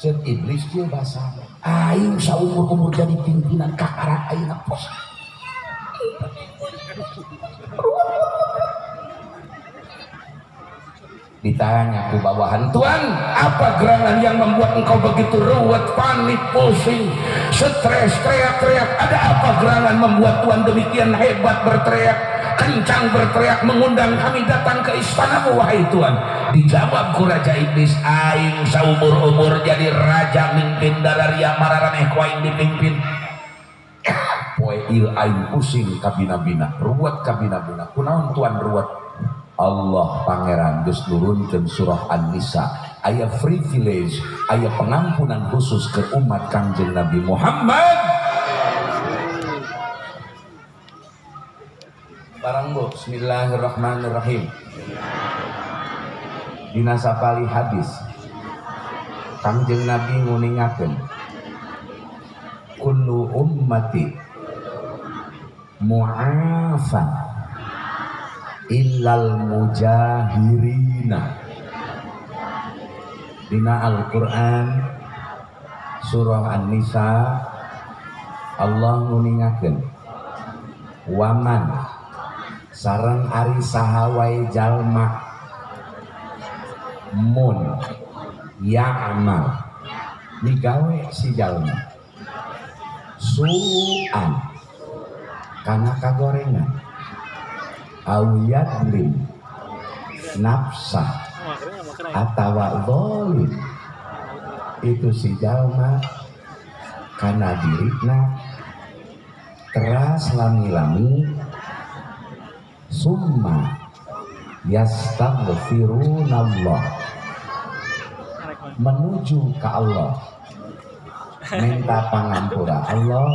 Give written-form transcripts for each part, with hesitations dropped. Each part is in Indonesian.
Cek iblis dia bahasa aing saumur-umur jadi pimpinan kakara aing pos. Ditanya ke bawahan, Tuan, apa gerangan yang membuat engkau begitu ruwet, panik, pusing, stres, teriak-teriak? Ada apa gerangan membuat Tuan demikian hebat berteriak, kencang berteriak, mengundang kami datang ke istanamu, wahai Tuan? Dijawab ku Raja Iblis, aing saumur-umur jadi raja mimpin dalaria mararaneh ku aing dipimpin. Poe ieu aing pusing kabina-bina, ruwet kabina-bina. Kunaon Tuan ruwet? Allah Pangeran geus nurunkeun surah An-Nisa, aya privilege, aya pengampunan khusus ke umat Kangjeng Nabi Muhammad. Barang bu, bismillahirrahmanirrahim. Dina sapali hadis Kangjeng Nabi nguningakeun, kullu ummati mu'afan illal mujahirina. Dina Al-Quran surah An-Nisa Allah nguningakeun, waman sareng ari sahawai jalma mun ya'mal digawe si jalma su'an kana kagorengan au yadlim nafsa atawa zalim, itu si jalma kana dirina teras lami-lami summa yastaghfirunallah, menuju ke Allah minta pangampura Allah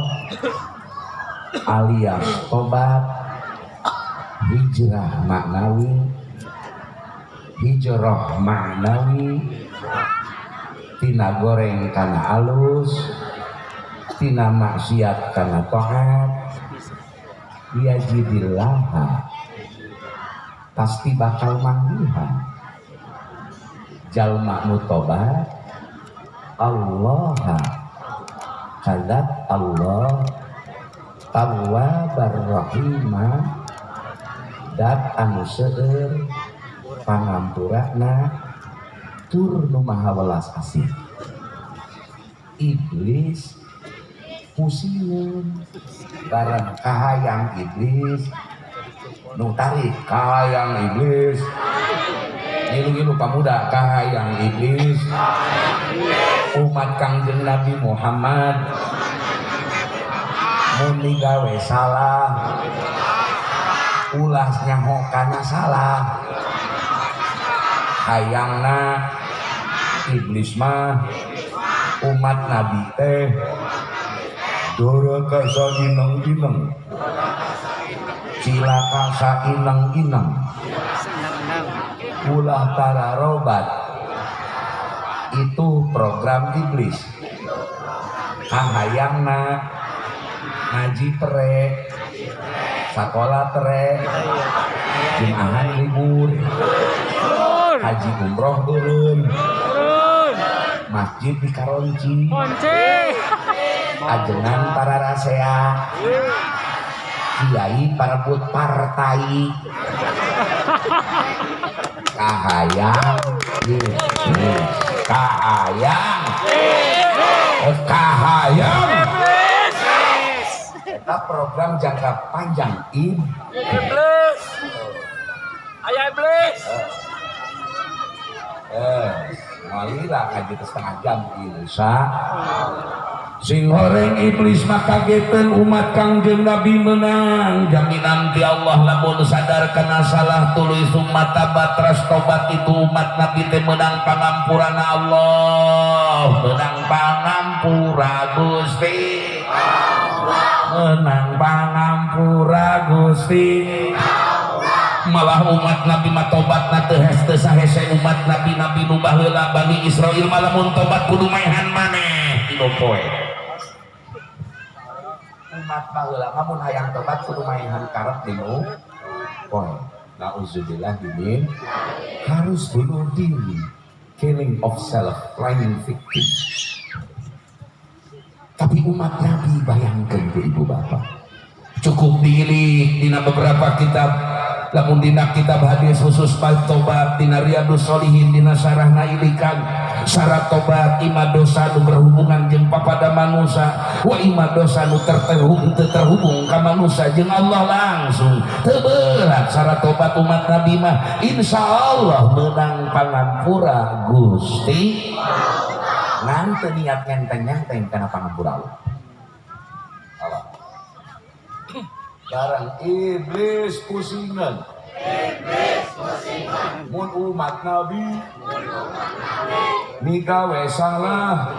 alias tobat, hijrah maknawi, hijrah maknawi, tina goreng kana alus, tina maksiat kana taat, yajidillaha pasti bakal manggihan jalma nu tobat Allah kadat Allah tawwabar rahimah dat anu seueur pangampurana tur nu maha welas asih. Iblis pusing bareng kahayang iblis nu tarik kahayang iblis ngilu-ngilu pamuda kahayang iblis umat Kangjeng Nabi Muhammad mun digawe salah ulah nyaho kana salah hayangna iblis mah umat Nabi teh doraka sagineng-gineng cilaka saineng-ineng ulah tararobat. Itu program iblis. Kahayangna ngaji tere, sekolah tere, jumahan libur, haji umroh turun, masjid di Karonci, ajengan para rasea, kiai parebut partai, kahayang, kahayang, kahayang. Kita program jangka panjang iblis. Ayah iblis. Malira ngaji setengah jam Isa. Sing horeng iblis maka geten umat Kangjeng Nabi menang. Jaminan ti Allah lamun sadar kana salah tuluy summa tabatras tobat itu umat Nabi teh menang pangampurana Allah. Menang pangampura Gusti Allah. Menang pangampura Gusti Allah. Malah umat Nabi mah tobatna teu hese sahese umat Nabi nu baheula Bani Israil malah mun tobat kudu maehan maneh dino poe. Umat baheula lamun hayang tobat kudu maehan karep dino poe. Nauzubillah ini harus bunuh diri. killing of self, playing victim. Tapi umat Nabi bayangkan bu ibu bapak, cukup diilik dina beberapa kitab, lamun dina kitab hadis khusus bab tobat, dina Riyadus Shalihin, dina sarahna ilikan syarat tobat ima dosa nu berhubungan jeung papada manusia, wa ima dosa nu terhubung ka manusia jeung Allah langsung. Teu berat syarat tobat umat Nabi mah insyaallah menang pangampura Gusti ngan teu niat nyenteng-nyenteng kana pangampura Allah. Barang iblis pusingan, mun umat Nabi migawe salah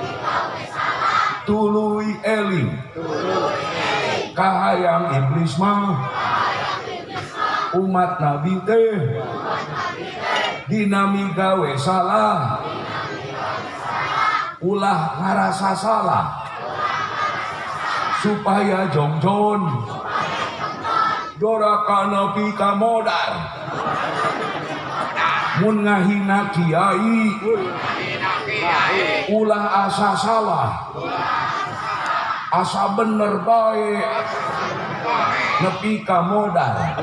tuluy eling kahayang iblis mah umat Nabi teh dina migawe salah ulah ngarasa salah supaya jongjon dorakana pika modar mun ngahina kiai ulah asa salah asa bener bae nepi ka modar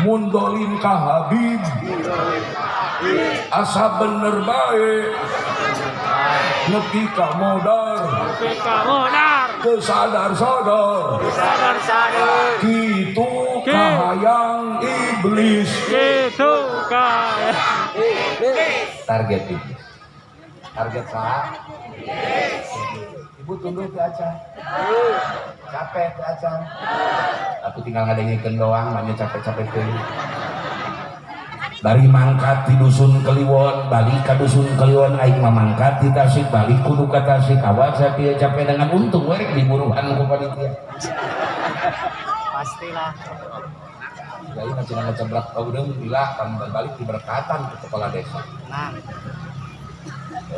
mun dolim ka Habib asa bener bae nepi ka modar kesadar-sadar gitu kahayang iblis Gitu kahayang target iblis target saha ibu tunduk ke acan capek ke acan aku tinggal ngadengikeun doang manya capek-capek teh bari mangkat di dusun Kliwon balik ke dusun Kliwon aing mamangkat di Tasik balik kudu ka Tasik awal saya dia capek dengan untung werek diburuhan ku panitia pastilah jadi masih ngecebrak kaudeng bila kan balik diberkatan ke kepala desa nah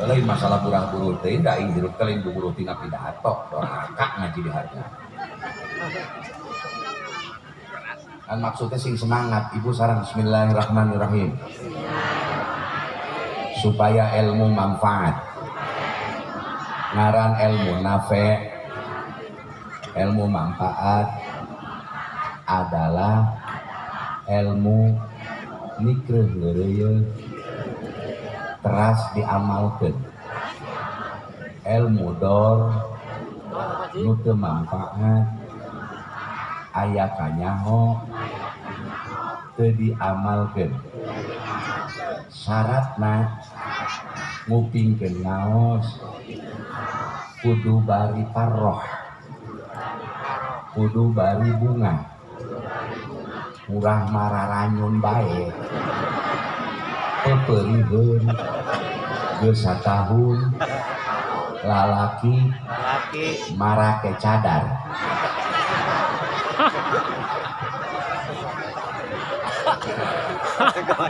lain masalah burang-buru teh da ing hirup teh buru tina pidato doraka ngaji di harga kan maksudnya sing semangat ibu sareng bismillahirrahmanirrahim supaya ilmu manfaat ngaran ilmu nafe ilmu manfaat adalah ilmu nikreuh geureuy teras diamalkeun ilmu dor nu teu manfaat aya kanyaho teu diamalkeun syaratna ngupingkeun ngaos kudu bari parroh kudu bari bunga murah mararanyun bae peperihun geus satahun lalaki marake cadar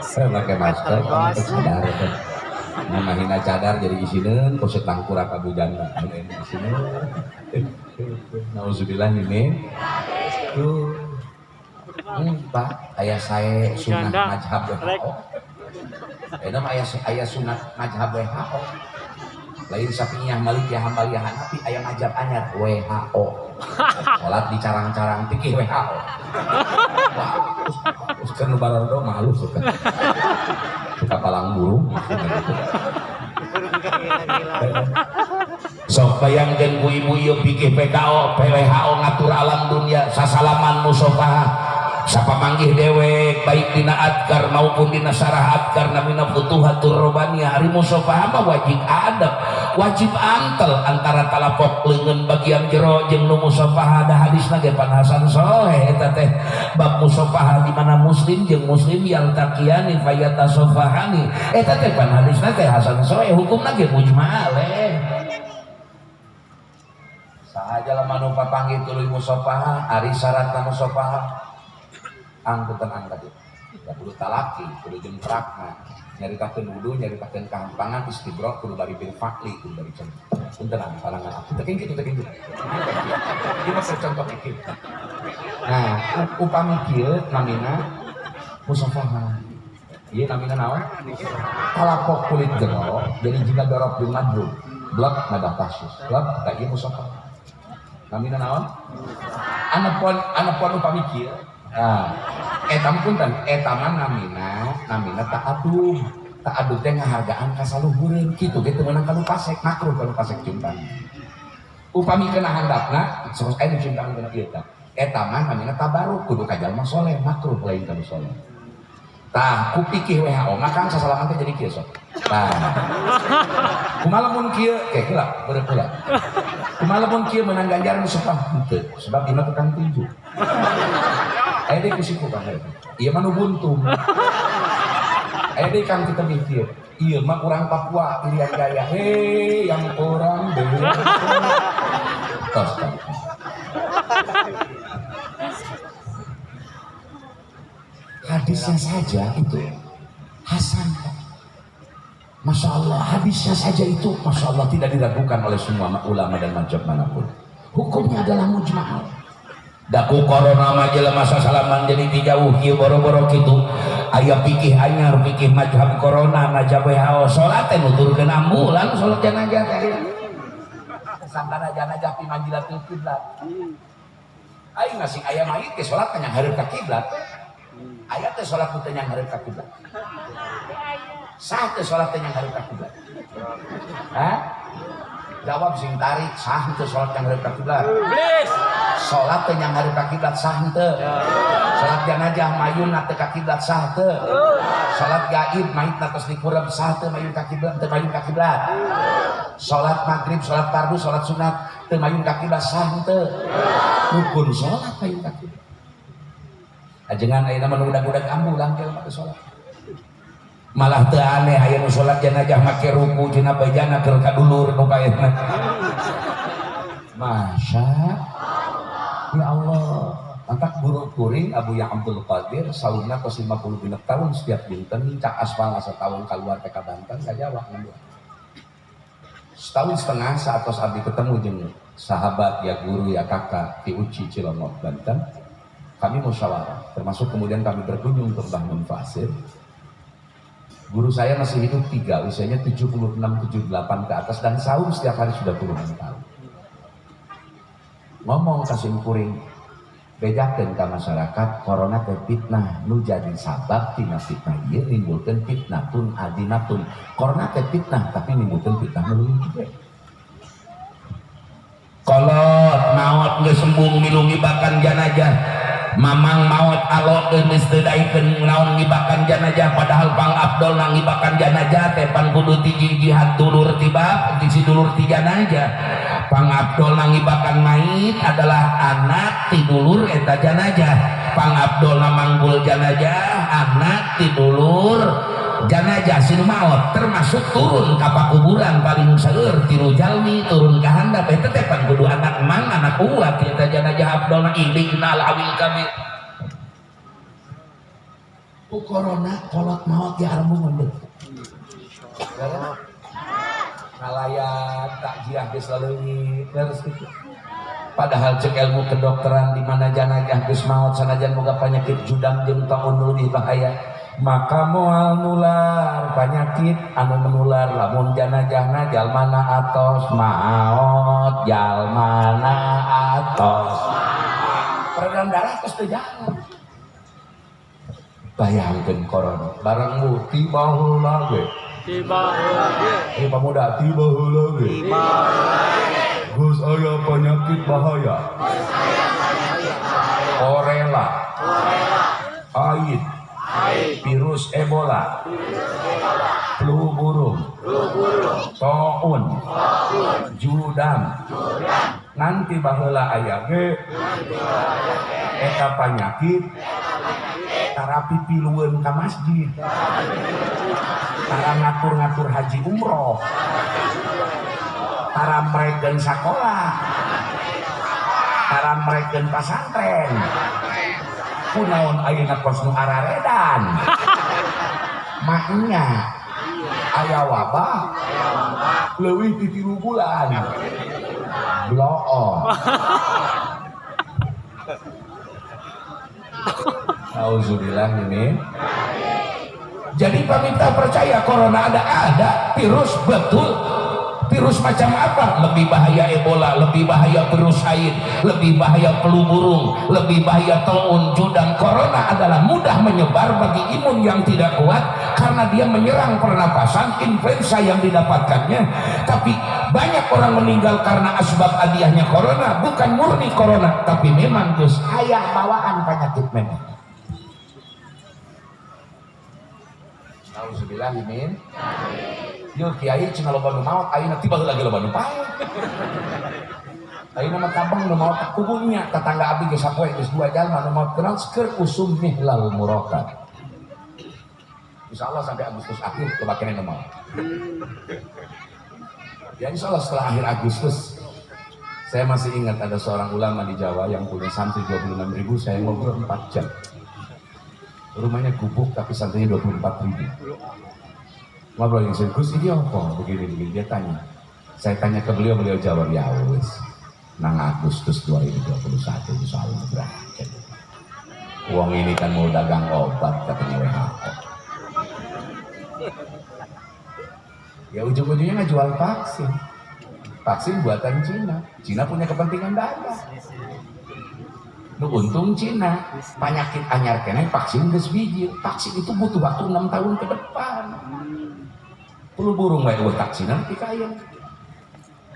saya pakai masker pakai cadar namahina cadar jadi isineun poset langkura ka bujangna ini isineun nauzubillah ini tuh Pak aya sae sunah mazhab WHO enak aya sunah mazhab WHO lain sapinya Malikiyah Hambaliyah Hanafi aya mazhab anyar WHO salat di carang-carang pikih WHO terus kan barodo malu suka palang burung sok bayangkeun ku ibu ieu pikih PKO WHO ngatur alam dunia sasalaman musafahah sapamanggih dewek baik dina adkar maupun dina sarah adkar namina futuhatur robaniyah hari musafahah mah wajib adab wajib antel antara talapok leungeun bagian jero jeung nu musafahah da hadisna ge pan Hasan Sholeh eta teh bab musafahah di mana muslim jeung muslim yaltaqiyani fayatasafahani eta teh pan hadisna teh Hasan Sholeh hukumna ge mujmal sahaja lamun papanggih tuluy musafahah ari syaratna musafahah angkutan angkat itu ya kudu talaki kudu jemprakna nyaritakeun wudu nyaritakeun kampangan istibro kudu bari bil fakli kudu bari contoh punten parangan aku teu kitu ieu mah contoh kitu nah upami kieu namina musafahah Iya namina naon? Kalapok kulit jero, jadi jika dorok di madrub, blok nada pasus, blok tak ieu musofa. Namina naon? Anapun upami kieu. Nah, eta punten, eta mah namina tak aduh teh ngahargaan ka saluhureun kitu ge teu meunang kalu pasek, makruh kalu pasek cumpan. Upami kena handapna, saos aya cumpan kena ieu tah. Eta mah namina tabaruk kudu ka jalma soleh, makruh lain kalu soleh. Tah, ku pikir WHO makan sasalaman teh jadi kieu sok. Tah. Kumaha lamun kieu ke heula, beureuh heula. Kumaha lamun kieu meunang ganjaran supah henteu, sebab dina tukang tinju. Aya deui kusiku Kang. Ieu mah nu buntung. Aya deui Kang kita mikir, ieu mah urang Papua, Irian Jaya. Hei, yang orang deui. Tos. Hadisnya saja itu hasan, Masya Allah, hadisnya saja itu Masya Allah tidak diragukan oleh semua ulama dan mazhab manapun. Hukumnya adalah mujmal. Daku corona majalah masa salaman jadi dijauh kieu boro-boro kitu. Aya pikih anyar pikih mazhab corona mazhab WHO salat teh nuturkeun ambulan salat jenazah teh. Sangkana jenazah pi manjilatul kiblat. Aing ngasih aya mayit ke salat teh hareup ka kiblat. Ayat teh salat teh yang hareup ka kiblat. Sah teh salat teh yang hareup ka kiblat. Hah? Jawab sing tarik, sah teh salat yang hareup ka kiblat. Salat teh yang hareup ka kiblat sah teu. Salat jenazah mayun teh ka kiblat sah teu. Salat gaib mayit tos dikurep sah teu mayun ka kiblat teu mayun ka kiblat. Salat maghrib, salat fardu, salat sunat teu mayun ka kiblat sah teu. Rukun salat mayun ka kiblat. Ajengan ayeuna mah budak-budak ambulan ke lemah salat. Malah teu aneh aya nu salat jenazah make ruku cenah bejana keur kadulur nu kaena. Masya ya Allah. Antak guru kuring Abu Ya Abdul Qadir saumna tos 56 tahun setiap dinten cak aspal asa tahun kaluar teh ka Banten kajawak ngambil. Setahun setengah saatos abdi ketemu jeung sahabat ya guru ya kakak di Uci Cilongok Banten. Kami musyawarah, termasuk kemudian kami berkunjung ke Mbah Mun Fasir. Guru saya masih hidup 3, usianya 76, 78 ke atas dan sahur setiap hari sudah puluhan tahun. Ngomong kasim kuring, bedakeun ka masyarakat corona teh fitnah nu jadi sabab tina fitnah ieu nimbulkeun fitnatun adinatun. Corona teh fitnah tapi nimbulkeun fitnah nu leuwih gede. Kolot maot geus sembung milu ngibakan jenazah. Mamang maut alok geus teu daikeun naon ngibakan jenazah padahal Pang Abdol nang ngibakan jenazah teh pan kudu ti jihad dulur tiba ti si dulur ti jenazah. Pang Abdol nang ngibakan mayit adalah anak ti dulur eta jenazah. Pang Abdol nang manggul jenazah anak ti dulur jenazah sinu maot termasuk turun ka pakuburan paling seueur tilu jalmi turun ka handap eta teh pan kudu anak mang anak uwat eta jenazah Abdol na ilinal awil kami ku corona kolot maot ya armungun deuk ngalayan takjiah geus leuwih terus kitu padahal cek ilmu kedokteran di mana jenazah geus maot sanajan boga penyakit judam jeung taun leuwih bahaya maka moal nular penyakit anu menular lamun jenazahna jalmana atos maot jalmana atos peredaran darah terus teu jalan bayangkeun corona barang mu tiba heula ge pemuda tiba heula ge geus aya penyakit bahaya korela AIDS virus Ebola, flu burung, taun, judam, nanti baheula aya ge eta panyakit tarapi pilueun ka masjid, tara ngatur-ngatur haji umroh, tara mregeun sakola, tara mregeun pasantren. Kunaon ayeuna kos nu araredan maknya aya wabah leuwih ti 3 bulan bloon auzubillah ini Jadi pemerintah percaya corona ada virus, betul. Virus macam apa? Lebih bahaya Ebola, lebih bahaya virus AIDS, lebih bahaya flu burung, lebih bahaya taun judang. Corona adalah mudah menyebar bagi imun yang tidak kuat karena dia menyerang pernapasan, influenza yang didapatkannya. Tapi banyak orang meninggal karena asbab adiahnya corona, bukan murni corona, tapi memang Gus ayah bawaan penyakit memang. Auzubillahimin. Yuk kiai cina loba nu maot, ayeuna tiba lagi loba nu pae. Ayeuna mah kabang nu maot kubunya, tetangga abi geus sapoe geus 2 jalma nu maot kenal keur usum mihlal murakat. Insyaallah sampai Agustus akhir coba kene nu maot. Ya insyaallah setelah akhir Agustus. Saya masih ingat ada seorang ulama di Jawa yang punya santri 26.000, saya ngobrol 4 jam. Rumahnya gubuk tapi santrinya 24.000. Ngobrol yang serius, ini apa? Begini, dia tanya. Saya tanya ke beliau, beliau jawab, ya wis. Nang Agustus 2021 insyaallah berakhir. Uang ini kan mau dagang obat katanya WHO. Ya ujung-ujungnya ngejual vaksin. Vaksin buatan Cina. Cina punya kepentingan dagang. Lu untung Cina, penyakit anyar kena vaksin geus biji. Vaksin itu butuh waktu 6 tahun ke depan. Flu burung wae vaksinan tapi kaya.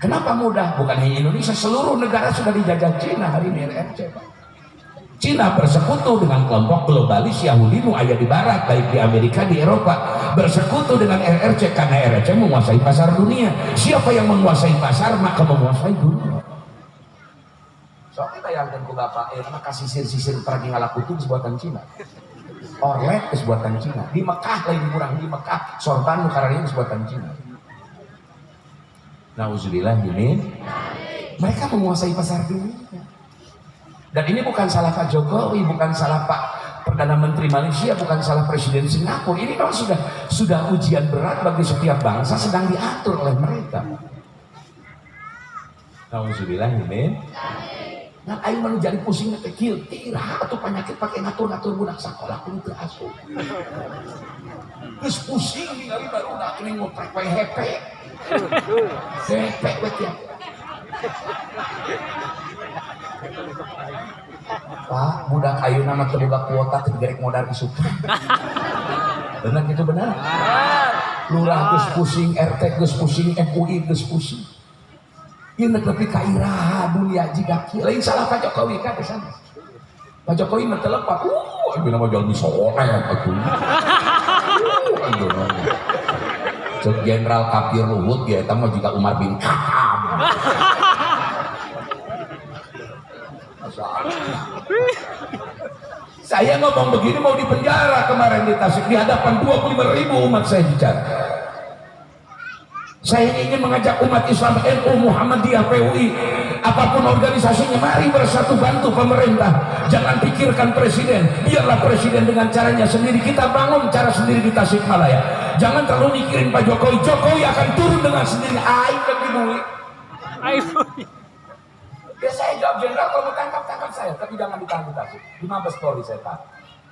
Kenapa mudah? Bukan hanya Indonesia, seluruh negara sudah dijajah Cina hari ini RRC. Cina bersekutu dengan kelompok globalis Yahudi nu aya di barat, baik di Amerika, di Eropa, bersekutu dengan RRC karena RRC menguasai pasar dunia. Siapa yang menguasai pasar maka menguasai dunia. So kita yang ku bapak, maka sisir-sisir pergi ngalakutu buatan Cina. Orlet buatan Cina. Di Mekah lain kurang, di Mekah sorban karena ini buatan Cina. Nauzubillah ini. Mereka menguasai pasar dunia. Dan ini bukan salah Pak Jokowi, bukan salah Pak Perdana Menteri Malaysia, bukan salah Presiden Singapura. Ini memang sudah ujian berat bagi setiap bangsa sedang diatur oleh mereka. Nauzubillah ini. Nah, aing mah jadi pusingnya kecil, tira atau penyakit pakai ngatur-ngatur budak sekolah kudu teu asup. Geus pusing ningali baru udah keuning ngoprek wae hepe. Hepe we teh. Pak, budak ayeuna mah teu boga kuota teu gerek modal isuk. Benar gitu benar? Lurah geus pusing, RT geus pusing, MUI geus pusing. Ieu nepi ka iraha dunia jigaki lain salah Pak Jokowi kan kesan. Pak Jokowi mah telepak, ayeuna mah jalmi soleh atuh. Cek Jenderal Kapir Luhut ya eta mah juga Umar bin Khattab. Saya ngomong begini mau dipenjara kemarin di Tasik di hadapan 25.000 umat saya bicara. Saya ingin mengajak umat Islam NU, Muhammadiyah, PUI, apapun organisasinya, mari bersatu bantu pemerintah. Jangan pikirkan presiden, biarlah presiden dengan caranya sendiri. Kita bangun cara sendiri di Tasikmalaya. Jangan terlalu mikirin Pak Jokowi. Jokowi akan turun dengan sendiri. Aing bagi duit. Ya saya jawab jenderal, kalau mau tangkap saya, tapi jangan ditahan di Tasik. Di Mabes Polri saya tahu.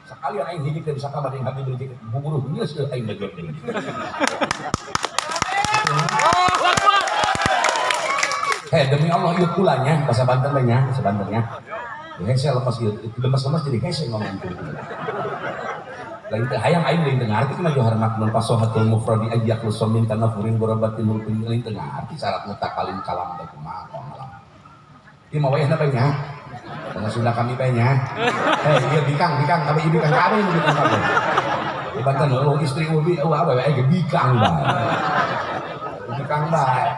Sekali yang aing hidup dari Sakabad yang habis beli bubur dunia sudah aing bagi duit. Demi Allah ieu kulanya bahasa Banten banyak, bahasa Bantennya. Ya saya lemas ieu, lemas-lemas jadi hese ngomong itu. Lain teh hayang aing lain teu ngarti kana johar makna pasohatul mufradi ayyakul samin kana furin gorabatil mulkin lain teu ngarti syarat mutakalin kalam teh kumaha malam. Ieu mah wayahna bae nya. Karena sudah kami bae nya. Ieu bikang tapi ieu bikang kabeh nu bikang kabeh. Di Banten lo istri ubi awewe ge bikang bae. Bikang bae.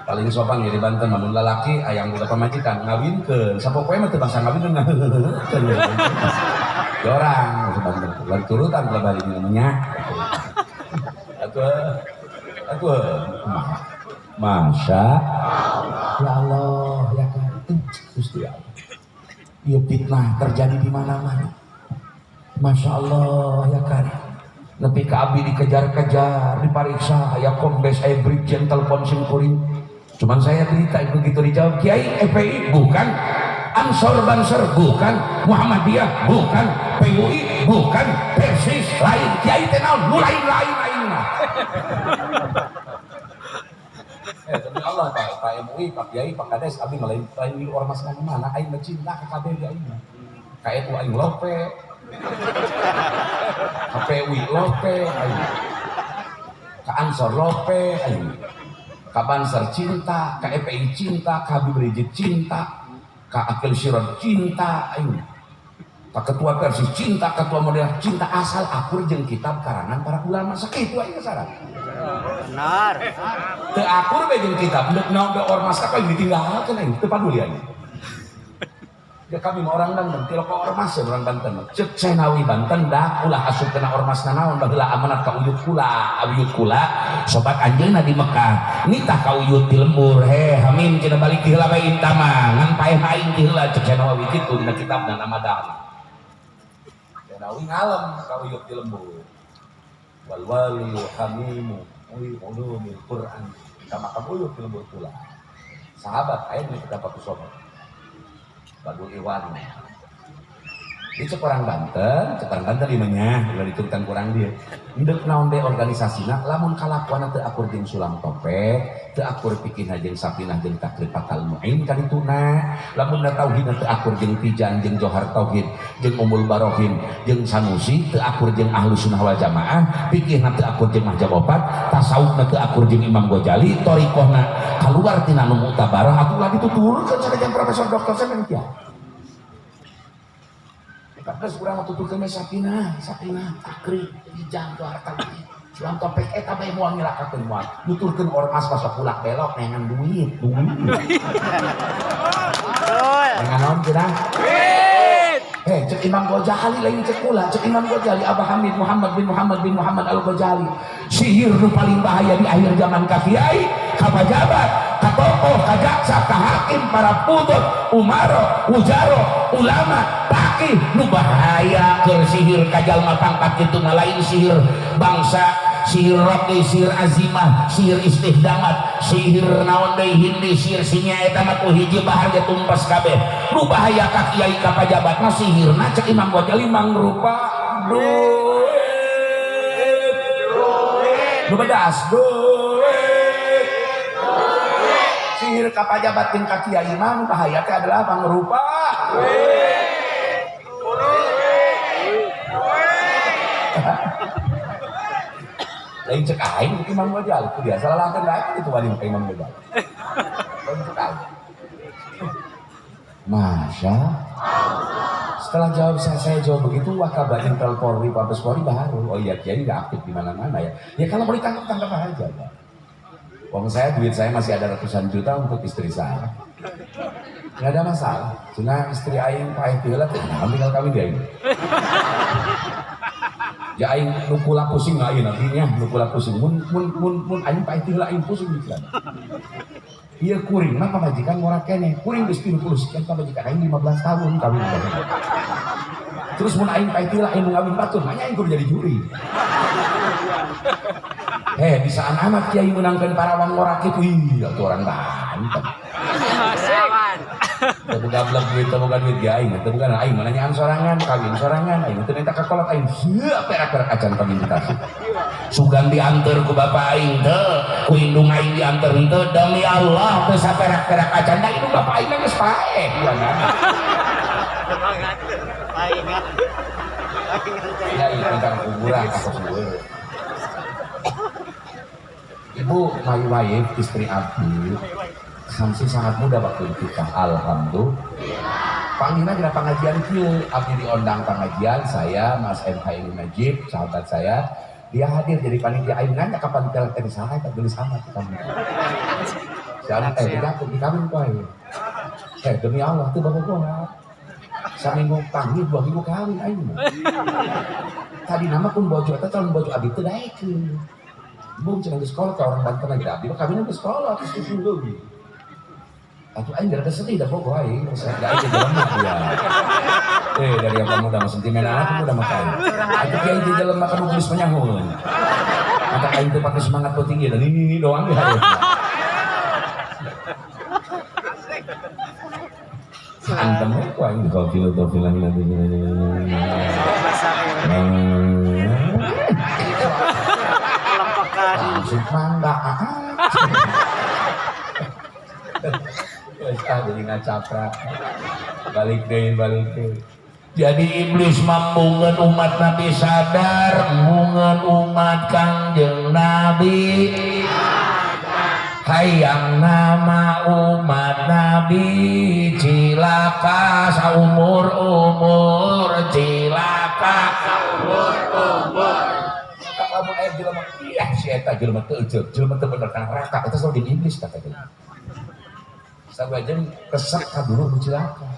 Paling sopan ya di Banten namun lalaki ayang udah pemajikan ngawinkeun sapopoe mah teu bangsa ngawinkeun orang Banten lari turutan kalau balik namanya aku Masya Allah ya kan Gusti Allah ieu fitnah terjadi di mana-mana Masya Allah ya kan nepi ka abdi dikejar-kejar dipariksa aya kombes aya brigjen telepon simkuring. Cuman saya cerita begitu dijawab Kiai FPI bukan Ansor Banser bukan, Muhammadiyah bukan, PUI bukan, Persis lain, Kiai teh naon nu lain-lain mah. Demi Allah Pak MUI, Pak Kiai, Pak Kades abi lain di ormas mana aing cinta ka kabeh aing mah. Ka itu aing lope. Ka PUI lope aing. Ka Ansor lope aing. Ka Banser cinta, ka EPI cinta, ka Habib Rizik cinta, ka Akil Sirot cinta aing. Ka ketua Persis cinta, ketua model cinta, asal akur jeung kitab karangan para ulama sakitu aing syarat. Benar. Teu akur bae jeung kitab, neuk naon bae ormas apa yang ditinggalkeun aing teu paduli aing. Ya kami mah orang Banten, tilok ka ormas ya orang Banten. Ceuk Senawi Banten dah ulah asup kena ormas naon baheula amanat ka uyut kula, uyut kula sobat anjeunna di Mekah. Nitah ka uyut di lembur, hamim cenah balik ti heula bae inta mah, ngan paeh aing ti heula ceuk Senawi kitu dina kitabna nama dah. Senawi ngalem ka uyut di lembur. Wal wali hamimu ulumul Quran kama kabuyut di lembur kula. Sahabat aya di dapat sobat. Badul Iwan ini cek orang Banten dimanya udah diturunkan kurang dia ndek naon deh organisasina lamun kalakuan teu akur jeung sulam topek teu akur pikirna jeung sapinah jeung taklif fatal muin kadituna lamun tauhid teu akur jeung Tijan jeung Johar Tauhid jeung Umul Barohin jeung Sanusi teu akur jeung Ahlus Sunnah wal Jamaah pikirna teu akur jeung Mahjab Opat tasawufna teu akur jeung Imam Ghazali thariqahna kaluar tina nu mutabarah atuh lagi tuturkeun sareng profesor doktor sampean kieu. Terus kurang tuturkeun sapina takri Tijan Johar Tauhid sulam topek eta bae moal ngilakakeun moal nuturkeun ormas pas pulak belok nengan duit. Nengan naon cenah? Cek Imam Ghazali lain cek kula, cek Imam Ghazali Abah Hamid Muhammad bin Muhammad Al-Ghazali. Sihir nu paling bahaya di akhir zaman ka kiai, ka pejabat, ka tokoh, ka jaksa, ka hakim, para putut, umaro, ujaro, ulama, pakih nu bahaya keur sihir ka jalma pangkat kitu lain sihir bangsa, sihir roki, sihir azimah, sihir istihdamat, sihir naon deui hindi, sihir sinya eta mah ku hiji bahar ge tumpas kabeh. Nu bahaya ka kiai ka pejabat mah sihirna cek Imam Ghazali mangrupa duit. Nu bedas duit. Sihir ka pejabat jeung ka kiai mah nu bahaya teh adalah mangrupa duit. Lain cek aing ke Imam Ghazali, ku biasa lalangkeun bae kitu wali ka Imam Ghazali. Lain cek aing. Masya setelah saya jawab begitu, wah kabar Intel Polri, Mabes Polri baru. Oh iya, Kiai nggak aktif di mana-mana ya. Ya kalau mau ditangkap aja. Uang saya, duit saya masih ada ratusan juta untuk istri saya. Nggak ada masalah. Cuma istri aing paeh heula teh, tinggal kami dia ini. Ya aing nu kula pusing aing nantinya, nu kula pusing. Mun aing paeh heula aing pusing pikiran. Iya kuring mah pamajikan ngora kene, kuring geus 30 sekian pamajikan aing 15 tahun kawin. Terus mun aing paeh heula aing ngawin batur, mah aing kudu jadi juri. Bisaan amat kiai menangkan parawang ngora kitu, ih atuh orang Banten. Teu gablek duit, teu boga duit ya aing, teu bukan aing mananya sorangan, kawin sorangan, aing teu minta ka kolot aing, heuh perak-perak acan kawin dikasih. Sugan diantar ku bapak aing teu, ku indung aing diantar teu, demi Allah teu saperak-perak acan, da indung bapak aing geus paeh buanan. Semangat aing. Ya ieu ingkang kuburan ka kuburan. Ibu Mayu istri abdi samsi sangat muda waktu nikah, alhamdulillah. Panggilnya di pengajian kieu, abdi diundang pengajian, saya Mas MH ini Najib, sahabat saya, dia hadir jadi panitia. Aing nanya kapan teh saha eta geus sama kita. Jangan tidak di kawin poe. Demi Allah teu bobogohan. Saminggu panggil 2 minggu kawin aing. Tadi nama pun bojo eta calon bojo abdi teu daekeun. Bung cenah geus sekolah ka orang Banten lagi abdi mah kawinna geus sekolah terus susul deui. Atuh aing rada sedih da bogo aing, saya da aing jelema dia. Dari yang kamu udah sentimen anak udah makan. Atuh kiai di jelema ka geus menyahun. Mata aing teh pakai semangat tinggi dan ini doang ya. antem ku aing filosofilan langsung mangga jadi ngacapra balik deh. Jadi iblis mambungan umat Nabi sadar, mungan umat Kangjeng Nabi hayang nama umat Nabi cilaka saumur-umur cilaka saumur-umur. Kamu ayat jelema iya si eta jelema teu ejeuk jelema teu bener kang neraka eta selalu di iblis kata dia. Sabajen kesek ka dulu cilaka.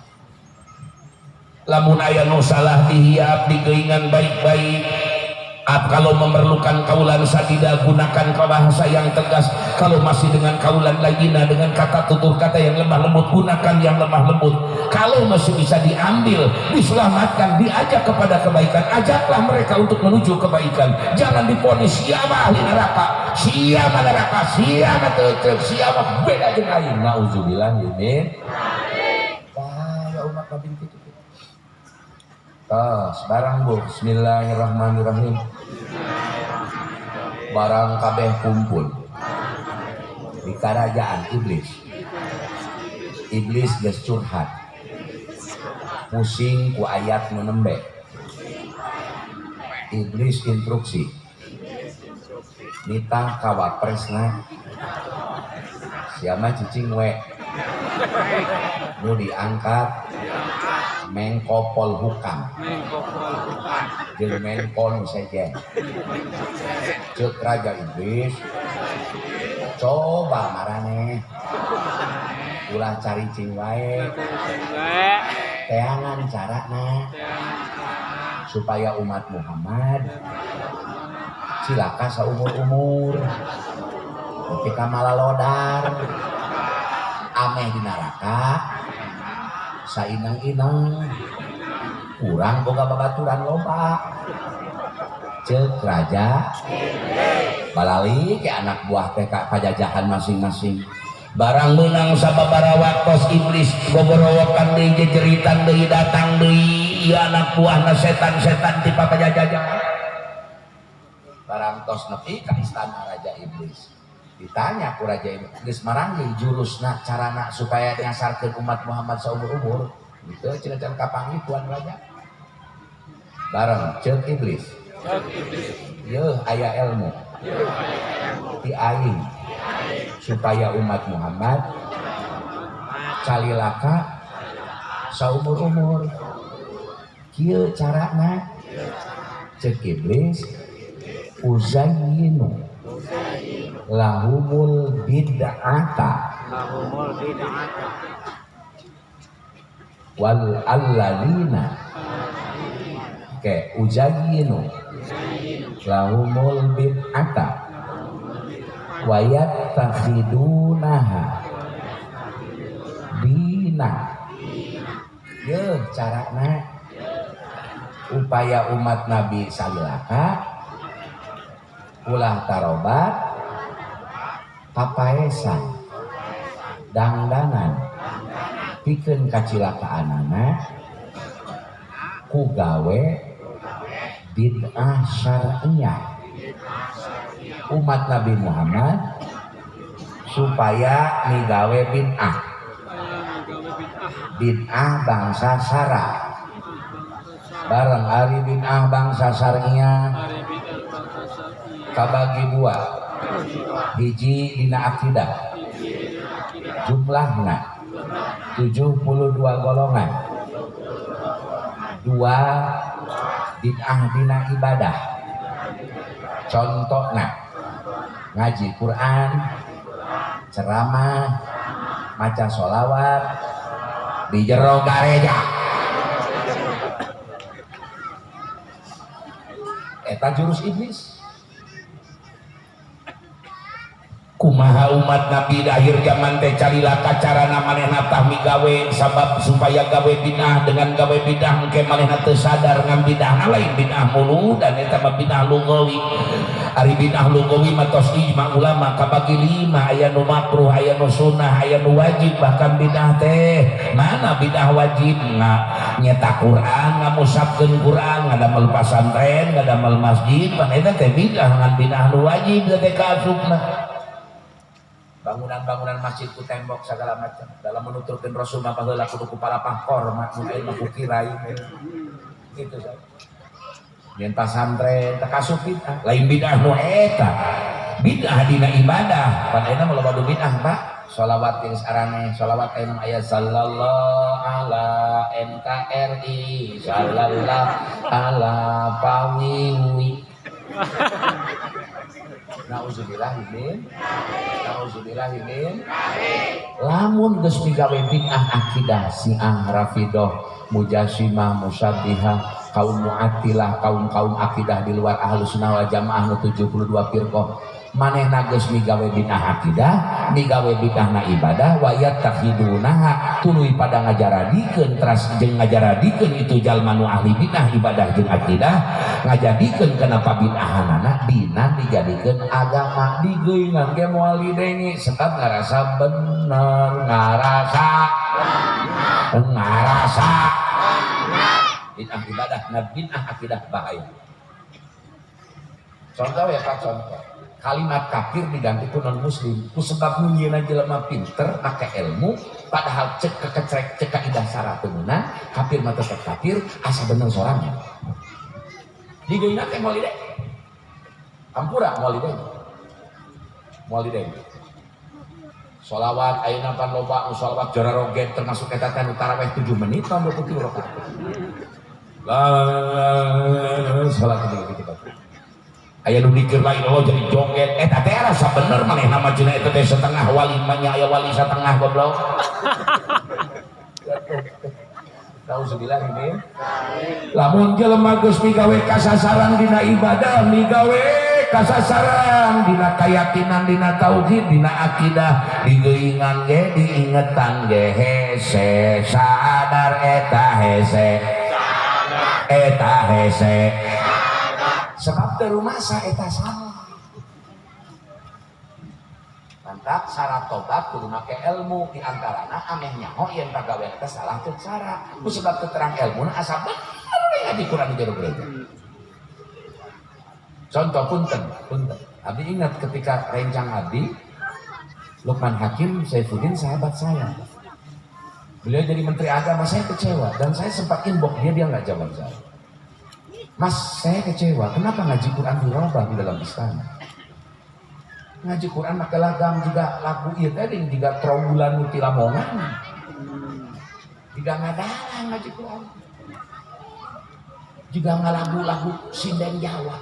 Lamun aya nu salah dihiap digeuingan baik-baik. Kalau memerlukan kaulan sadida gunakan bahasa yang tegas. Kalau masih dengan kaulan lagina dengan kata tutur kata yang lemah lembut gunakan yang lemah lembut. Kalau masih bisa diambil diselamatkan diajak kepada kebaikan ajaklah mereka untuk menuju kebaikan. Jangan diponis siapa ahli neraka siapa tetep siapa beda jeung aing. Nauzubillah min ya umat Nabi gitu. Barang bu, bismillahirrahmanirrahim. Barang kabeh kumpul di kerajaan iblis. Iblis geus curhat, pusing ku ayat nu nembe. Iblis instruksi, nita kawapresna siapa cicing we nu diangkat Menko Polhukam jeung Menko nu sejen ceuk raja iblis coba marane ulah cari cing wae teangan carana supaya umat Muhammad cilaka saumur-umur ketika malalodar ameh di neraka sainang-inang kurang boga babaturan loba ceuk raja balali ke anak buah teh ka pajajahan masing-masing barang menang sababara waktos iblis gogorowokan deui jejeritan deui datang deui ieu anak buahna setan-setan ti pajajahan barang tos nepi ka istana raja iblis ditanya ku raja iblis geus marangge jurusna carana supaya nyasarkeun umat Muhammad saumur-umur gitu cenah kapanggih tuan raja bareng ceuk iblis yeuh aya ilmu ti aing supaya umat Muhammad calilaka saumur-umur kieu carana ceuk iblis uzayyinu lahumul bid'ata wal alladzina ke uzayyinu lahumul bid'ata wa yattakhidunaha dina yeuh carana upaya umat Nabi salilaka ulah tarobat papaesan dangdangan pikeun kacilakaanana ku gawe bid'ah syar'iyah umat Nabi Muhammad supaya migawe bid'ah bangsa syara bareng ari bid'ah bangsa syar'iyah kabagi dua hiji dina akidah jumlahna 72 golongan dua bid'ah dina ibadah contohna ngaji Quran ceramah maca sholawat di jero gereja eta jurus iblis. Kumaha umat Nabi di akhir zaman teh calilaka carana manehna tah migawe sabab supaya gawe bid'ah dengan gawe bid'ah engke manehna teu sadar ngan bid'ah lain bid'ah mulu dan eta mah bid'ah lugawi Ari bidah lugawi matos ijma ulama kabagi 5 aya nu makruh aya nu sunnah aya nu wajib bahkan bidah teh mana bidah wajib nyetak Quran ngamusapkeun Quran ngadamel pasantren ngadamel masjid pan eta teh bidah ngan bidah nu wajib teh kaasupna bangunan-bangunan masjid ku tembok segala macam dalam menuturkeun Rasul mah baheula kudu ku palapahkor mah mun aya mah ku kirai gitu saja. Yen pasantren teu kasup bidah lain bidah nu eta bidah dina ibadah pan ayeuna mah loba bidah Pak sholawat geus arane sholawat ayeuna aya sallallahu ala NKRI sallallahu ala pawiwi nauzubillahimin lamun geus migawe bid'ah akidah Syiah Rafidhah Mujassimah Musabbihah kaum Mu'attilah kaum akidah di luar Ahlus Sunnah wal Jamaah nu 72 firqah manehna geus migawe bid'ah akidah migawe bid'ah na ibadah wa yattakhiduna tuluy pada ngajaradikeun teras jeung ngajaradikeun itu jalma nu ahli bid'ah ibadah jeung akidah ngajadikeun kenapa bid'ahanana dina dijadikeun agama digeuingan ge moal didengi sekat ngarasa bener ngarasa bid'ah ibadah dan bid'ah akidah bahaya. Contoh ya Pak, contoh kalimat kafir diganti ku non muslim ku sebab nyieuna jelema pinter make ilmu padahal cek kekecrek cek kaidah syarat teunna kafir mah tetep kafir asa bener sorangan digeuina teh moal dideng ampura moal dideng sholawat ayeuna pan loba sholawat jora roget termasuk eta teh nu tarawih 7 menit tahun 23 rakaat sholat gitu aya nu dikir lain Allah jadi joget eta teh rasa bener manehna majina eta teh setengah wali manya aya wali setengah goblok Nauzubillahimin lamun jelema geus migawe kasasaran dina ibadah migawe kasasaran dina keyakinan dina tauhid dina akidah digeuingan ge diingetan ge hese sadar eta hese sebab terumasa eta salah mantap syarat tobat kudu make ilmu diantarana ameh nyaho yen pagawean eta salah teu cara ku sebab keterang ilmuna asa bener di Quran di jero gereja contoh punten abdi ingat ketika rencang abdi Lukman Hakim Saifuddin sahabat saya beliau jadi menteri agama saya kecewa dan saya sempat inbox dia nggak jawab saya Mas saya kecewa kenapa ngaji Quran dirubah di dalam istana ngaji Quran pakai lagam juga lagu ieu teh juga trombulan nu ti Lamongan juga ngadalang ngaji Quran juga ngalagu-lagu sinden Jawa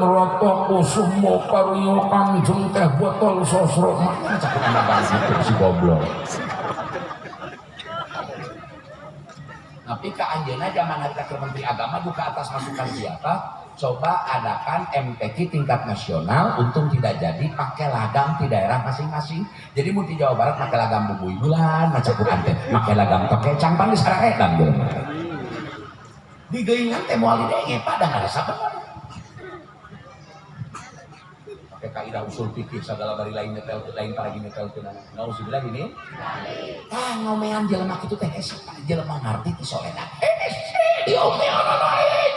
merotok semua karyo kanjeng teh botol sosro mana cakap anak gitu si goblok tapi ke anjeunna zaman harita ke Menteri Agama buka atas masukan siapa coba adakan MTQ tingkat nasional untung tidak jadi pakai lagam di daerah masing-masing jadi mun di Jawa Barat pakai lagam bubui bulan macam Quran teh pakai lagam pakai cangpang di saraedang jelema digeuingan teh moal didenge pada ngarasa bener pakai kaidah usul fikih segala bari lain nyetel lain para gini nyetel teu nauzubillah gini ngomean jelema kitu teh hese jelema ngarti ti solena hese diomean lain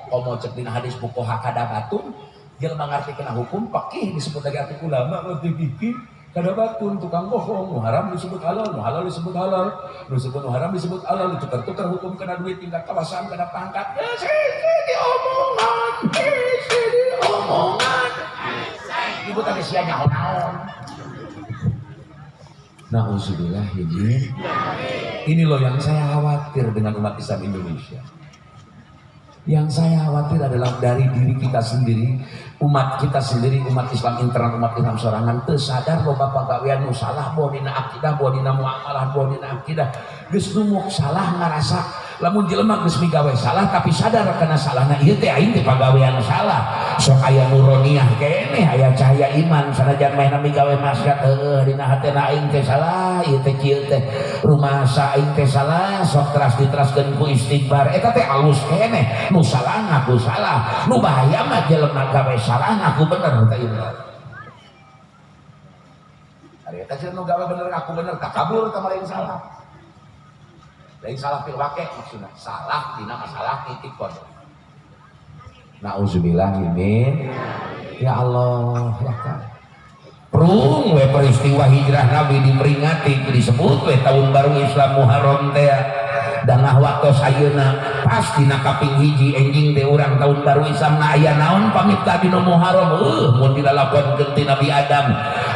omong cek dina hadis buku hakadabatun jelema ngarti kena hukum pakih disebut lagi atuh ulama ngerti fikih kadabatun tukang bohong nu haram disebut halal nu halal disebut halal nu disebut nu haram disebut halal ditukar-tukar hukum kena duit tingkat kawasan kena pangkat diomongan ibu tadi sia nyaon-naon nauzubillah ini loh yang saya khawatir dengan umat Islam Indonesia yang saya khawatir adalah dari diri kita sendiri umat kita sendiri, umat Islam internal, umat Islam sorangan teu sadar loba pagawean nu salah bawa dina akidah, bawa dina muamalah, bawa dina akidah geus numuk salah ngarasa lamun jelema geus migawe salah tapi sadar kana salahna ieu teh aing teh pagawean salah sok aya nuraniah keneh aya cahaya iman sanajan mehna migawe maksiat heueuh dina hatena aing teh salah ieu teh kieu teh rumasa aing teh salah sok teras diteraskeun ku istighfar eta teh alus keneh nu salah ngaku salah nu bahaya mah jelema gawe salah ngaku bener teh ieu ari eta cenah nu gawe bener ngaku bener takabur tah lain salah lain salah fil waqi maksudna salah dina masalah titik pondok. Nauzubillah min ya Allah ya kan. Prung we peristiwa hijrah Nabi diperingati disebut we tahun baru Islam Muharram teh dangah waktos ayeuna pas dina kaping hiji enjing teh urang tahun baru Islam na aya naon pamipta dina Muharram mun dilalakonkeun ti Nabi Adam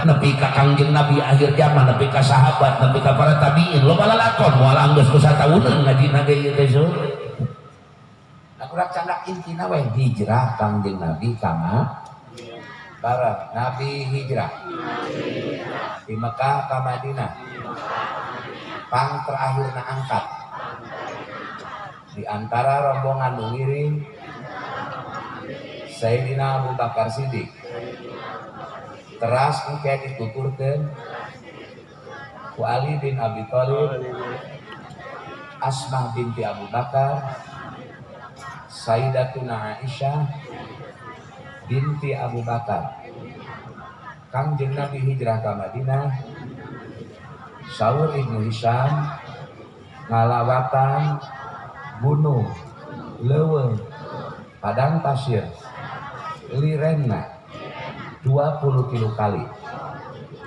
nepi ka Kangjeng Nabi akhir zaman nepi ka sahabat nepi ka para tabiin loba lalakon moal anggeus ku satahun ngajina ge ieu teh so urang candak intina we hijrah Kangjeng Nabi kana barat Nabi hijrah di Mekah ka Madinah pang terakhirna angkat di antara rombongan nu ngiring Sayyidina Abu Bakar Siddiq teras engke dituturkeun ku Ali bin Abi Thalib, Asmah binti Abu Bakar, Sayyidatuna Aisyah binti Abu Bakar. Kangjeng Nabi hijrah ke Madinah, Saur ibnu Hisham ngalawatan gunung, leuweung, padang pasir, lirenna 20 kali.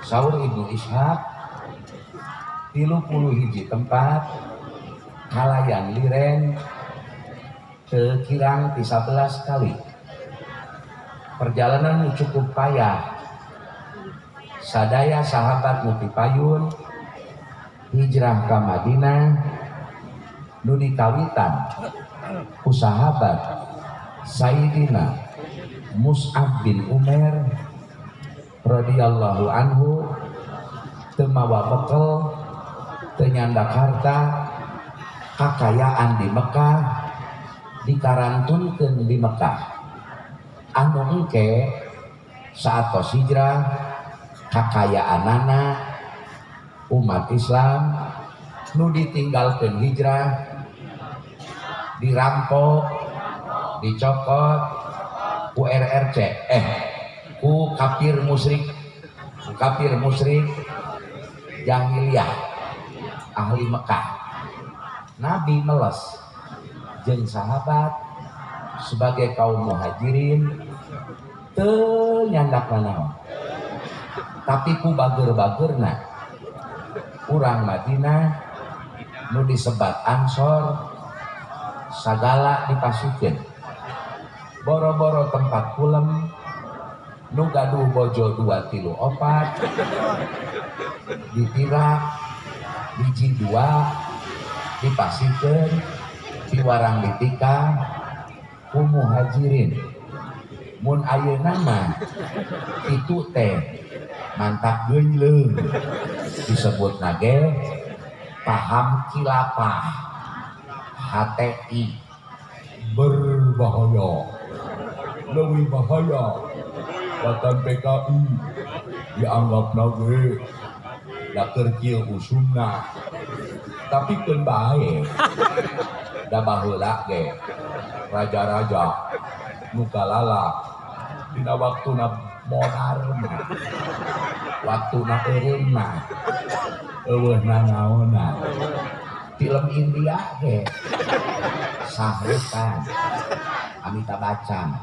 Saur ibnu Ishaq 30 hiji tempat halayan liren sekirang 11 kali. Perjalanan cukup payah. Sadaya sahabat muti payun hijrah ke Madinah nu dikawitan ku sahabat Sayyidina Mus'ab bin Umair radhiyallahu anhu teu mawa bekel teu nyandak harta kakayaan di Mekah dikarantunkeun di Mekah anu engke saatos hijrah kakayaanana umat Islam nu ditinggalkeun hijrah dirampok dicokot ku RRC ku kafir musyrik jahiliyah ahli Mekah. Nabi meles jeung sahabat sebagai kaum muhajirin teu nyandak naon tapi ku bager-bagerna urang Madinah nu disebat Ansor sagala dipasikeun boro-boro tempat kulem nu gaduh bojo 2-3-4 ditirak biji 2 dipasikeun piwarang ditikah ku muhajirin mun ayeuna mah itu teh mantap geuleuh disebut nage paham kilapah HTI berbahaya lebih bahaya bahkan PKI dianggap nage dakeur kieu usumna tapi keun bae da baheula ge raja-raja nu kalala dina waktuna monar waktuna eureun mah eueuhna naonna film India ge Sahrukan Amitabh Bachchan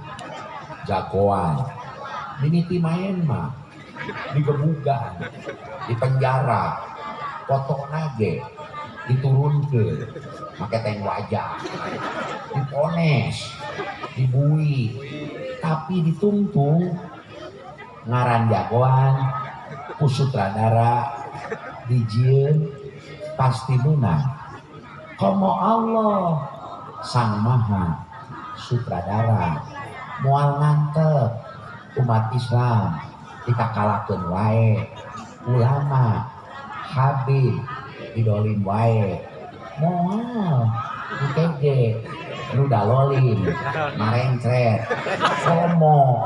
jagoan mimiti main mah digebugan di penjara foto nage diturunkeun make teng wajah dipones dibui tapi ditungtung ngaran jagoan ku sutradara dijieun pasti menang komo Allah sang maha sutradara moal ngantep umat Islam dikakalakeun wae, ulama Habib idolin wae, moal UTG nu dalolin marencret somo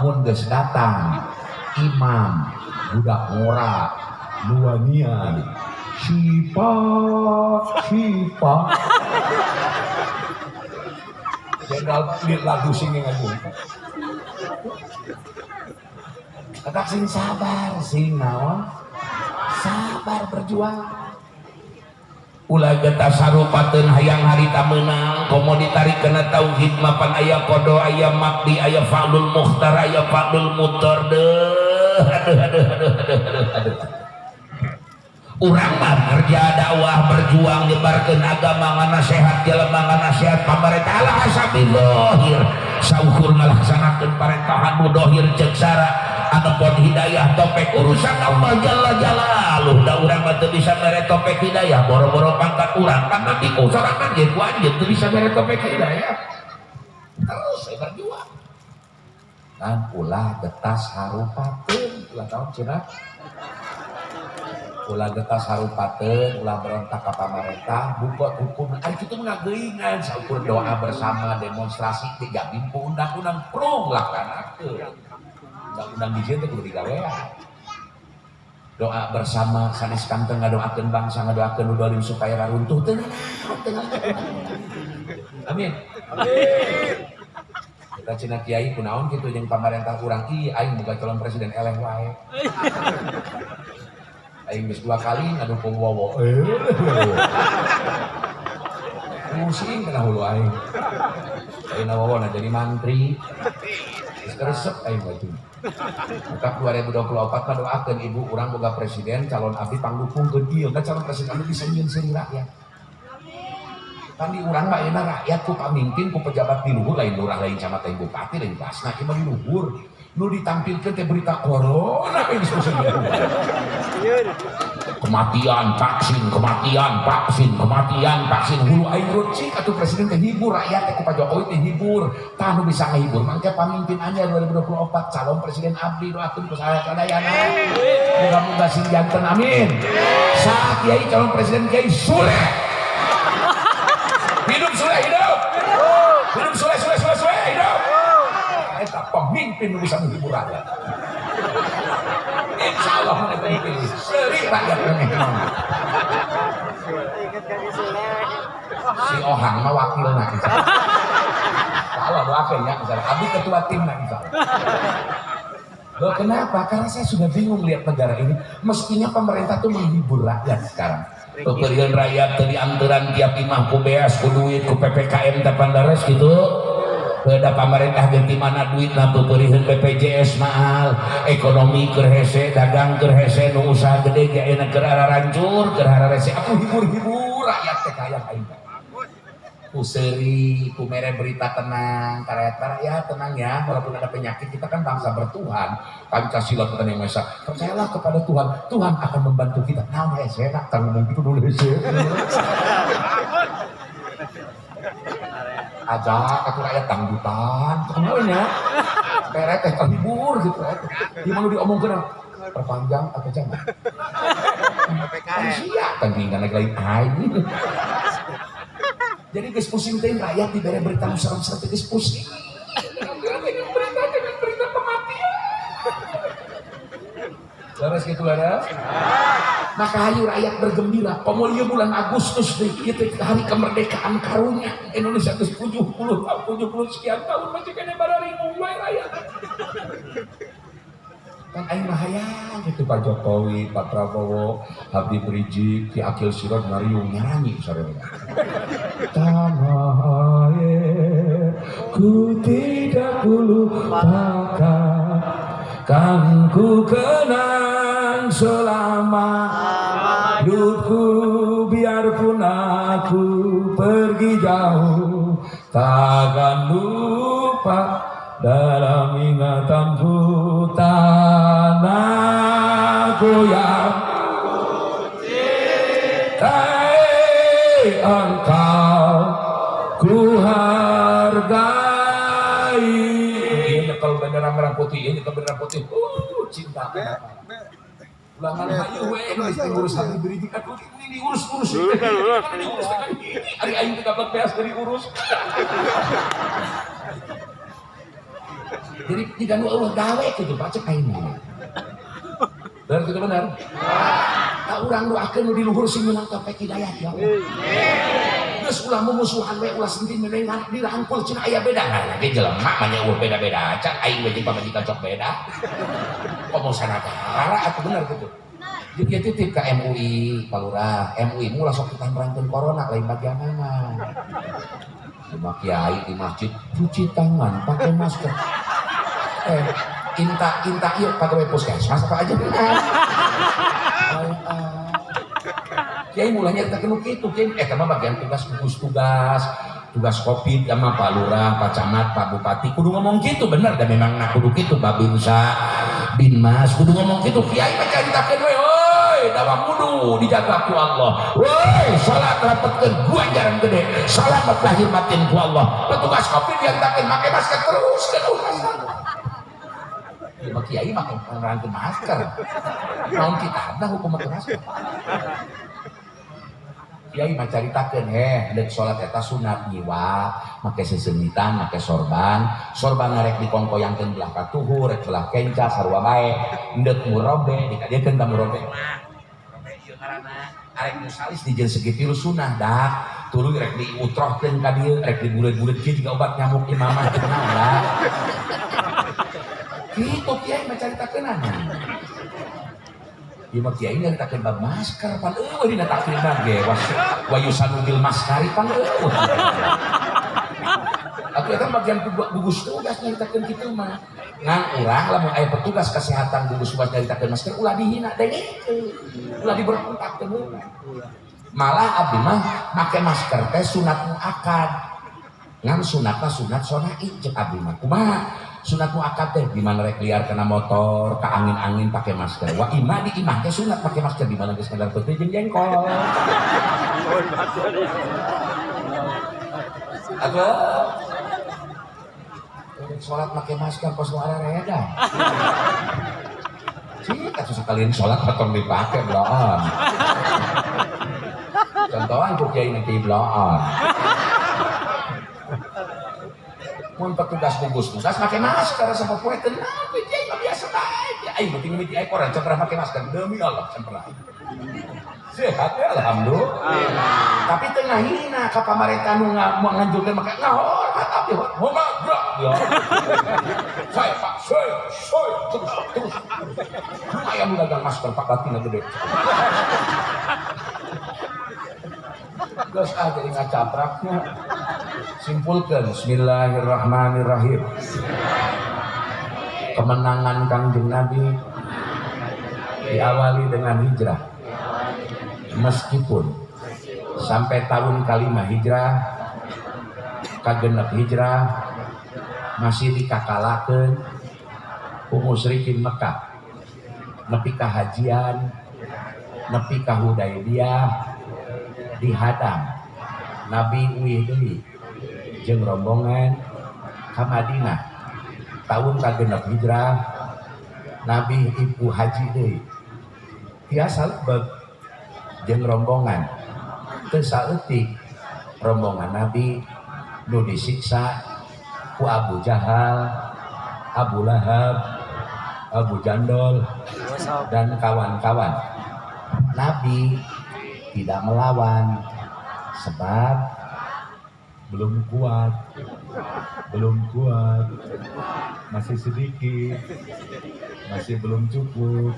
mun geus datang imam budak ngora luanian sipak jenderal lihat lagu singing aja kakak sing sabar sing naon sabar berjuang ulah getah sarupateun hayang harita meunang komo ditarikeun tauhid mapan aya kodo aya makdi aya fa'lul mukhtar aya fa'lul mutar aduh urang mah kerja dakwah berjuang nyebarkeun agama nganasehat jelema nganasehat pamarentah ala hasabillohir saukur ngalaksanakeun parentahan nu dohir ceuk sara adapun hidayah topek urusan Allah jalla jalaluh da urang mah teu bisa mere topek hidayah boro-boro pangkat urang kan nanti ku sorangan ge ku anjeun teu bisa mere topek hidayah terus saya berjuang dan ulah getas harupateun ulah tahu cenah ulah getas harupateun ulah berontak ka pamarentah buka hukum ari kitu mah ngageuingan saukur doa bersama demonstrasi digabung ku undang-undang prung laksanakeun undang-undang dijieun teh kudu digawean doa bersama sanes kanteng ngadoakeun bangsa ngadoakeun nu dolim supaya raruntuh teu amin kita cina kiai kunaon kitu jeung pamarentah urang ieu aing boga calon presiden eleh wae aing geus 2 kali ngadukung wowo pusing kena hulu aing ayeuna wowo na jadi mantri geus resep aing batu maka 2024 mah doakeun ibu urang boga presiden calon abdi pangdukungkeun ieu kan calon presiden abdi bisa nyieun seuri rakyat kan di urang mah ayeuna rakyat ku pamimpin ku pejabat di luhur lain lurah lain camat lain bupati lain basna ieu mah di luhur nu ditampilkeun teh berita corona geus diskusi kematian vaksin hulu aing rucik atuh presiden teh hibur rakyat teh ku Pak Jokowi teh hibur tah nu bisa ngahibur mangke pamimpin anyar 2024 calon presiden abdi doakeun ku sadayana muga-muga sing janten amin saat kiai calon presiden Kiai Sule hidup Sule hidup Sule hidup eta pemimpin nu bisa menghibur rakyat insya Allah pemimpin seri rakyat memang si Ohang mah wakilna Allah doakeun ya misalnya abdi ketua timna misalnya loh kenapa? Karena saya sudah bingung lihat negara ini mestinya pemerintah tuh menghibur rakyat sekarang pemberian rakyat tadi anturan tiap imah ku beas ku duit ku PPKM tapan dares gitu beda pemerintah ganti mana duit nanti berikan BPJS mahal ekonomi keur hese dagang keur hese nu usaha gede ge ayeuna keur rancur keur rese aku hibur rakyat teh kaya aing ku seuri ku mere berita tenang kareta ya tenang ya walaupun ada penyakit kita kan bangsa bertuhan Pancasila kita yang Esa percayalah kepada Tuhan akan membantu kita nah hese nak ngomong gitu dulu hese aja aku rakyat dangdutan semuanya kayak teh terhibur gitu gimana diomongkeun perpanjang atau jangan siap kan tinggal lagi aing jadi geus pusing teh rakyat dibere berita serem-serem geus pusing berita kematian laras gitu laras maka hayu rakyat bergembira pemulia bulan Agustus itu hari kemerdekaan karunia Indonesia ke 70 sekian tahun masih kena bararingung wae rakyat kan aing mah hayang gitu Pak Jokowi Pak Prabowo Habib Rizik Ki Akil Sirot ngariung nyanyi saudara tanah air ku tidak lupakan kan ku kenang selama hidupku biarpun aku pergi jauh takkan lupa dalam ingatanku tanahku yang cintai engkau ku hargai ini kalau bendera merah putih ini kebenaran putih. Cinta. Ulangan ayo we ngurus hati beri jika ini urus. Hari aing teh kabar beas dari urus. Jadi tidak Allah gawe gitu baca aing. Benar itu benar. Tak urang doakeun nu di luhur sing menang topek hidayah ya Allah. Geus ulah mumusuhan we ulah sentin meneng dirangkul cenah aya beda. Nah, ge jelema mah nya beda-beda acan aing we jeung pamajikan cok beda. Komo sanadara atuh bener gitu. Jadi titip ke MUI Palura, MUI mu langsung kita merangkeun corona lain bagaimana. Cuma kiai di masjid cuci tangan pakai masker. Inta yuk pakai puskesmas apa aja benar. Kiai mulanya kita kena gitu, kiai mah bagian tugas Covid sama Pak Lurah, Pak Camat, Pak Bupati kudu ngomong gitu bener dan memang nak kudu gitu Pak Binsa, Binmas kudu ngomong gitu. Kiai mah caritakeun we woi, dawa kudu dijaga ku Allah. Woi, salat rapetkeun gua jarang gede. Salamat lahir batin ku Allah. Petugas Covid diantakeun make masker terus ke urusan. Ya kiai make ngarangkeun masker. Naon kita ada hukum make masker. Kiai mah caritakeun deuk salat eta sunat nyiwa, make sesemitan, make sorban ngarek dikongkoyangkeun belah katuhur, rek belah kenca sarua bae, deuk murobe, dikadiekeun ka murobe. Murobe ieu ngaranna arek nu salis dijieun segitilu sunah dah. Tuluy rek diutrohkeun ka dieu, rek dibulet-bulet kieu jiga obat nyamuk imamah teu naon dah. Kitu kiai mah caritakeunana. Ieu mah kiai nyaritakeun bab masker pan eueuh dina takribna ge wa yusanu bil maskari pan eueuh. Atuh eta bagian gugus tugas nyaritakeun kitu mah. Ngan urang lamun aya petugas kesehatan gugus tugas nyaritakeun masker ulah dihina dengeukeun. Ulah diberontak teh malah abdi mah make masker teh sunat muakkad. Ngan sunatna sunat sonai cek abdi mah. Kumaha? Sunat muakkad teh di mana rek liar kena motor, ke angin-angin pakai masker. Wa imah di imah teh sunat pakai masker di mana geus kendar putih jeung jengkol. Apa? Salat pakai masker pas nu arereda. Cik atuh sakalian salat potong dipake bloon. Contohan ku kiai nanti bloon. Mun petugas gugus tugas pakai masker sama poe tenang kiai mah biasa bae. Aing penting mimiti aing orang pernah pakai masker demi Allah pernah. Sehat ya alhamdulillah. Tapi teu ngahina ka pamarentah nu nganjurkeun make ngahormat abdi hormat bro. Ya. Saya Pak, saya terus. Aya nu dagang masker Pak Latina gede. Geus jadi ngacapraknya. Simpulkan bismillahirrahmanirrahim. Kemenangan Kangjeng Nabi diawali dengan hijrah. Meskipun sampai tahun kelima hijrah kagenep hijrah masih dikakalakeun ku musyrikin Mekah. Nepi ka hajian, nepi ka Hudaybiyah dihadang. Nabi uih deui jeung rombongan ka Madinah. Tahun kagenep hijrah Nabi ibu haji deui. Tiasa lebet jeung rombongan teu saeutik rombongan Nabi nu disiksa ku Abu Jahal, Abu Lahab, Abu Jandol dan kawan-kawan. Nabi tidak melawan sebab belum kuat, masih sedikit, masih belum cukup.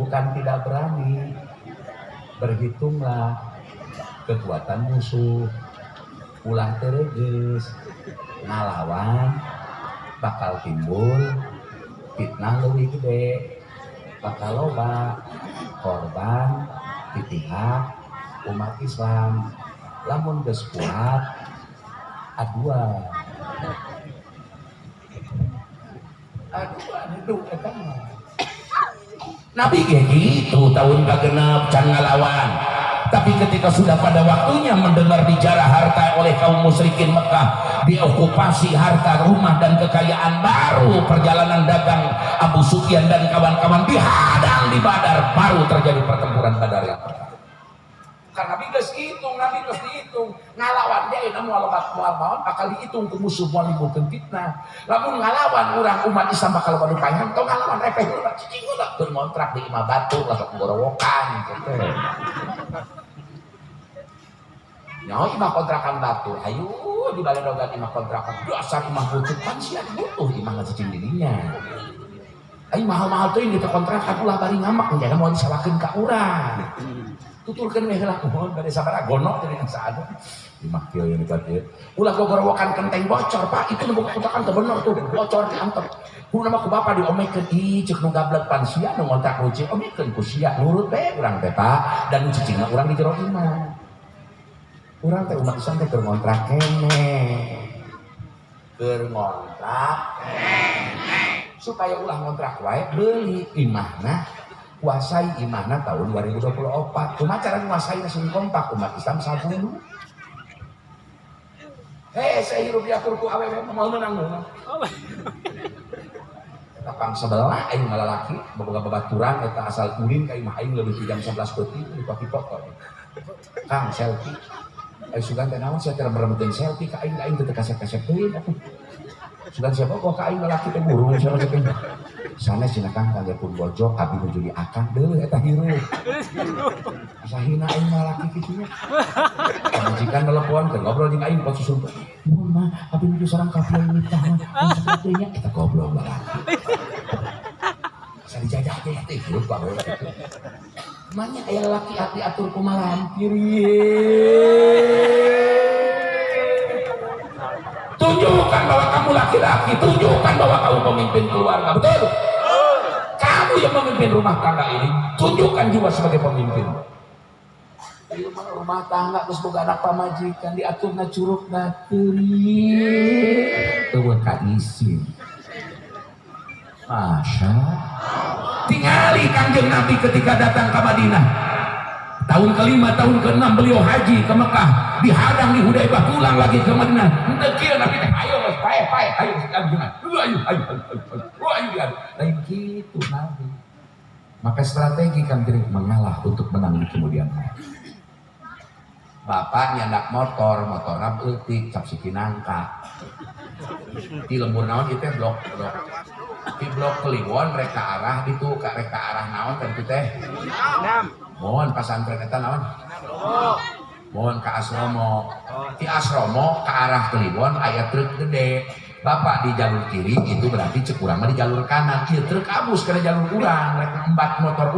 Bukan tidak berani, berhitunglah kekuatan musuh, ulah tereges, ngalawan bakal timbul fitnah leuwih gede, bakal loba korban di pihak umat Islam. Lamun geus kuat aduan hidup eta mah. Nabi ge gitu tahun kagenep can ngalawan Tapi ketika sudah pada waktunya mendengar dijarah harta oleh kaum musyrikin Mekah, diokupasi harta, rumah dan kekayaan, baru perjalanan dagang Abu Sufyan dan kawan-kawan dihadang di Badar, baru terjadi pertempuran Badar yang pertama. Karena Nabi geus dihitung, Nabi geus dihitung ngalawan dia namun alamat mual bakal dihitung ke musuh moal nimbulkeun fitnah. Lamun ngalawan urang umat Islam bakal badu panjang tong ngalawan repeh ulah cicing ulah teu ngontrak di imah batu lah sok gorowokan gitu. Nyaho imah kontrakan batu, ayo di baledogan imah kontrakan dasar imah butut pan sia butuh imah cicing dirinya. Ayo mahal-mahal teuing di kontrakan ulah bari ngamak nya moal disawakeun ka urang. Tuturkan mehlah mohon pada sabaraha gonok jadi saada imah kieu yang dieu ulah gogorowokan kenteng bocor Pak itu nu kontrakan teu bener tuh bocor diantep ku nama ku bapa diomekeun ih ceuk nu gablek pan sia nu ngontrak ruci omekeun ku sia nurut bae urang teh Pak dan nu cicingna urang di jero imah urang teh umat Islam teh keur ngontrak keneh keur ngontrak supaya ulah ngontrak wae beuli imahna kuasai imahna tahun 2024 cuma cara kuasai langsung kompak umat Islam sabulu saya hirup diatur ku awewe mau menang tapang sebelah aing malalaki boga babaturan eta asal ulin ka imah aing leuwih 11 peuting di pokok Kang selfie aing sugan teh naon sia teh meremkeun selfie ka aing teu kasep-kasep teuing atuh sugan siapa kok ka aing lalaki teh burung sia teh sana sinakan kangge pun bojo abi nuju di akang deuleuh eta hirup asa hina aing lalaki kitu nya majikan telepon teh ngobrol jeung aing pas susumpah mun mah abi nuju sareng ka pieu nikah mah sakitu nya eta goblok lalaki asa dijajah teh hirup bae kitu manya aya lalaki ati atur kumaha lampir tunjukkan bahwa kamu laki-laki, tunjukkan bahwa kamu pemimpin keluarga, betul? Kamu yang memimpin rumah tangga ini, tunjukkan juga sebagai pemimpin. Di rumah tangga terus boga anak pamajikan diaturna curug bateri, teu kaisi. Masya, tingali Kangjeng Nabi ketika datang ke Madinah. Tahun kelima, tahun keenam beliau haji ke Mekah, dihadang di Hudaybah, pulang lagi ke Madinah. Henteu kieu Nabi teh ayo geus pae ayo ayo lain kitu Nabi. Maka strategi kan diri mengalah untuk menang di kemudian hari. Bapak nyandak motorna eutik cap siki nangka. Di lembur naon ieu teh blok. Di blok Kliwon reka arah itu reka arah naon teh itu teh? Mohon pasantren eta naon? Mohon ke Asromo. Di Asromo ke arah Kliwon aya truk gede. Bapak di jalur kiri itu berarti cek urang mah di jalur kanan. Ieu truk abus kana jalur urang rek embat motor